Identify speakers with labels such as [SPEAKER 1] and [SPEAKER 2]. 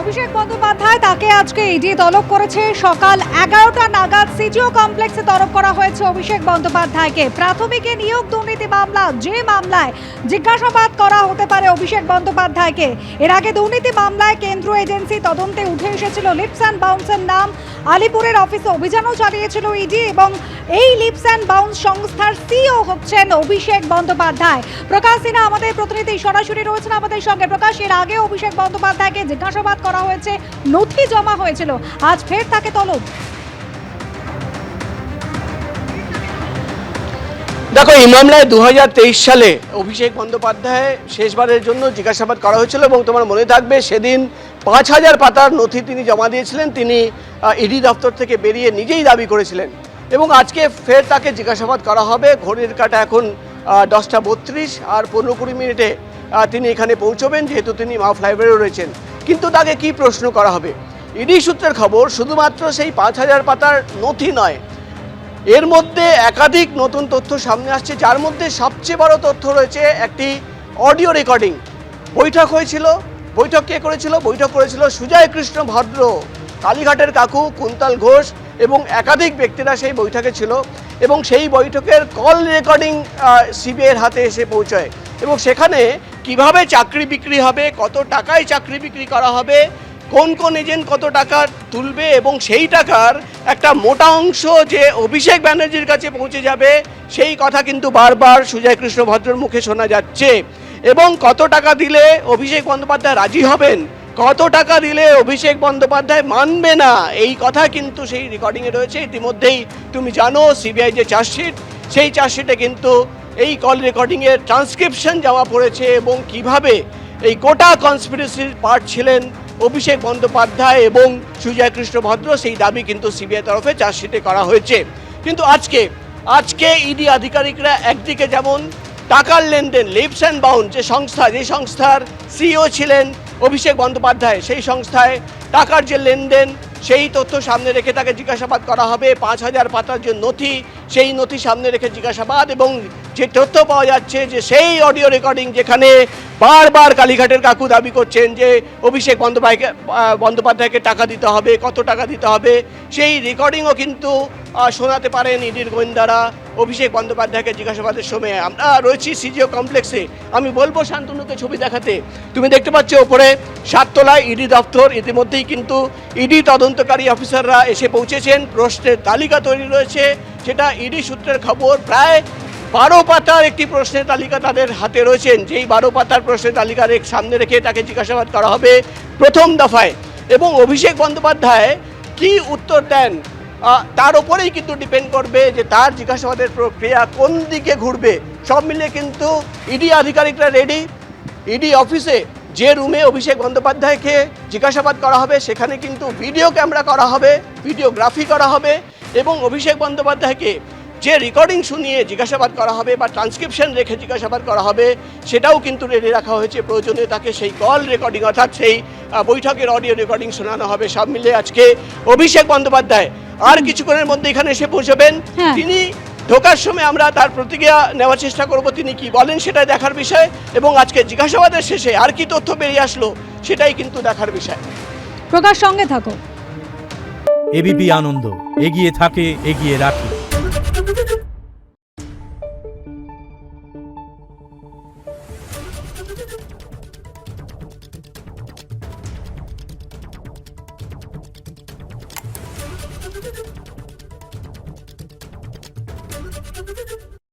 [SPEAKER 1] অভিষেক বন্দ্যোপাধ্যায় তাকে আজকে ইডি তলব করেছে। সকাল 11টা নাগাদ সিজিও কমপ্লেক্সে তলব করা হয়েছে অভিষেক বন্দ্যোপাধ্যায়কে। প্রাথমিকে নিয়োগ দুর্নীতি মামলা, যে মামলায় জিজ্ঞাসাবাদ করা হতে পারে অভিষেক বন্দ্যোপাধ্যায়কে। এর আগে দুর্নীতি মামলায় কেন্দ্রীয় এজেন্সি তদন্তে উঠে এসেছিল লিপস অ্যান্ড বাউন্সের নাম। আলিপুরের অফিসে অভিযানও চালিয়েছিল ইডি এবং এই লিপস অ্যান্ড বাউন্স সংস্থার সিইও হচ্ছেন অভিষেক বন্দ্যোপাধ্যায়। প্রকাশ সিনহা আমাদের প্রতিনিধি সরাসরি রয়েছেন আমাদের সঙ্গে। প্রকাশ, এর আগে অভিষেক বন্দ্যোপাধ্যায়কে জিজ্ঞাসাবাদ করা হয়েছে, নথি জমা হয়েছিল, আজ ফের তাকে তলব।
[SPEAKER 2] দেখো, এই মামলায় 2023 সালে অভিষেক বন্দ্যোপাধ্যায় শেষবারের জন্য জিজ্ঞাসাবাদ করা হয়েছিল এবং তোমার মনে থাকবে সেদিন 5000 পাতার নথি তিনি জমা দিয়েছিলেন। তিনি ইডি দপ্তর থেকে বেরিয়ে নিজেই দাবি করেছিলেন এবং আজকে ফের তাকে জিজ্ঞাসাবাদ করা হবে। ঘড়ির কাঁটা এখন 10:32 আর 15-20 মিনিটে তিনি এখানে পৌঁছবেন, যেহেতু তিনি মা ফ্লাইওভারে রয়েছেন। কিন্তু তাকে কি প্রশ্ন করা হবে? ইডি সূত্রের খবর, শুধুমাত্র সেই 5000 পাতার নথি নয়, এর মধ্যে একাধিক নতুন তথ্য সামনে আসছে, যার মধ্যে সবচেয়ে বড় তথ্য রয়েছে একটি অডিও রেকর্ডিং। বৈঠক হয়েছিল, বৈঠক কে করেছিল? বৈঠক করেছিল সুজয় কৃষ্ণ ভদ্র, কালীঘাটের কাকু, কুন্তল ঘোষ এবং একাধিক ব্যক্তিরা সেই বৈঠকে ছিল এবং সেই বৈঠকের কল রেকর্ডিং সিবিআইয়ের হাতে এসে পৌঁছয় এবং সেখানে কিভাবে চাকরি বিক্রি হবে, কত টাকায় চাকরি বিক্রি করা হবে, কোন কোন এজেন্ট কত টাকা তুলবে এবং সেই টাকার একটা মোটা অংশ যে অভিষেক ব্যানার্জির কাছে পৌঁছে যাবে, সেই কথা কিন্তু বারবার সুজয় কৃষ্ণ ভদ্রের মুখে শোনা যাচ্ছে। এবং কত টাকা দিলে অভিষেক বন্দ্যোপাধ্যায় রাজি হবেন, কত টাকা দিলে অভিষেক বন্দ্যোপাধ্যায় মানবে না, এই কথা কিন্তু সেই রেকর্ডিংয়ে রয়েছে। ইতিমধ্যেই তুমি জানো সিবিআই যে চার্জশিট, সেই চার্জশিটে কিন্তু এই কল রেকর্ডিংয়ের ট্রান্সক্রিপশন জমা পড়েছে এবং কিভাবে এই গোটা কনস্পিরেসির পার্ট ছিলেন অভিষেক বন্দ্যোপাধ্যায় এবং সুজয় কৃষ্ণ ভদ্র, সেই দাবি কিন্তু সিবিআই তরফে চার্জশিটে করা হয়েছে। কিন্তু আজকে ইডি আধিকারিকরা একদিকে যেমন টাকার লেনদেন, লিপস অ্যান্ড বাউন্স যে সংস্থার সিইও ছিলেন অভিষেক বন্দ্যোপাধ্যায়, সেই সংস্থায় টাকার যে লেনদেন সেই তথ্য সামনে রেখে তাকে জিজ্ঞাসাবাদ করা হবে। 5000 পাতার যে নথি, সেই নথি সামনে রেখে জিজ্ঞাসাবাদ এবং যে তথ্য পাওয়া যাচ্ছে যে সেই অডিও রেকর্ডিং যেখানে বারবার কালীঘাটের কাকু দাবি করছেন যে অভিষেক বন্দ্যোপাধ্যায়কে টাকা দিতে হবে, কত টাকা দিতে হবে, সেই রেকর্ডিংও কিন্তু শোনাতে পারেন ইডির গোয়েন্দারা অভিষেক বন্দ্যোপাধ্যায়কে জিজ্ঞাসাবাদের সময়। আমরা রয়েছি সিজিও কমপ্লেক্সে, আমি বলবো শান্তনুকে ছবি দেখাতে। তুমি দেখতে পাচ্ছ ওপরে 7 তলায় ইডি দপ্তর। ইতিমধ্যেই কিন্তু ইডি তদন্তকারী অফিসাররা এসে পৌঁছেছেন, প্রশ্নের তালিকা তৈরি রয়েছে, সেটা ইডি সূত্রের খবর। প্রায় 12 পাতার একটি প্রশ্নের তালিকা তাদের হাতে রয়েছেন, যেই 12 পাতার প্রশ্নের তালিকার সামনে রেখে তাকে জিজ্ঞাসাবাদ করা হবে প্রথম দফায়। এবং অভিষেক বন্দ্যোপাধ্যায় কি উত্তর দেন তার উপরেই কিন্তু ডিপেন্ড করবে যে তার জিজ্ঞাসাবাদের প্রক্রিয়া কোন দিকে ঘুরবে। সব মিলিয়ে কিন্তু ইডি আধিকারিকরা রেডি। ইডি অফিসে যে রুমে অভিষেক বন্দ্যোপাধ্যায়কে জিজ্ঞাসাবাদ করা হবে সেখানে কিন্তু ভিডিও ক্যামেরা করা হবে, ভিডিওগ্রাফি করা হবে এবং অভিষেক বন্দ্যোপাধ্যায়কে যে রেকর্ডিং শুনিয়ে জিজ্ঞাসাবাদ করা হবে বা ট্রান্সক্রিপশন রেখে জিজ্ঞাসাবাদ করা হবে সেটাও কিন্তু রেডি রাখা হয়েছে। প্রয়োজনে তাকে সেই কল রেকর্ডিং অর্থাৎ সেই বৈঠকের অডিও রেকর্ডিং শোনানো হবে। সব মিলিয়ে আজকে অভিষেক বন্দ্যোপাধ্যায় আর কিছুক্ষণের মধ্যে এখানে এসে পৌঁছবেন। তিনি ঢোকার সময় আমরা তার প্রতিক্রিয়া নেওয়ার চেষ্টা করব, তিনি কি বলেন সেটাই দেখার বিষয় এবং আজকে জিজ্ঞাসাবাদের শেষে আর কি তথ্য বেরিয়ে আসলো সেটাই কিন্তু দেখার বিষয়।
[SPEAKER 1] প্রকাশ, সঙ্গে থাকো।
[SPEAKER 3] এবিপি আনন্দ, এগিয়ে থাকে, এগিয়ে রাখে।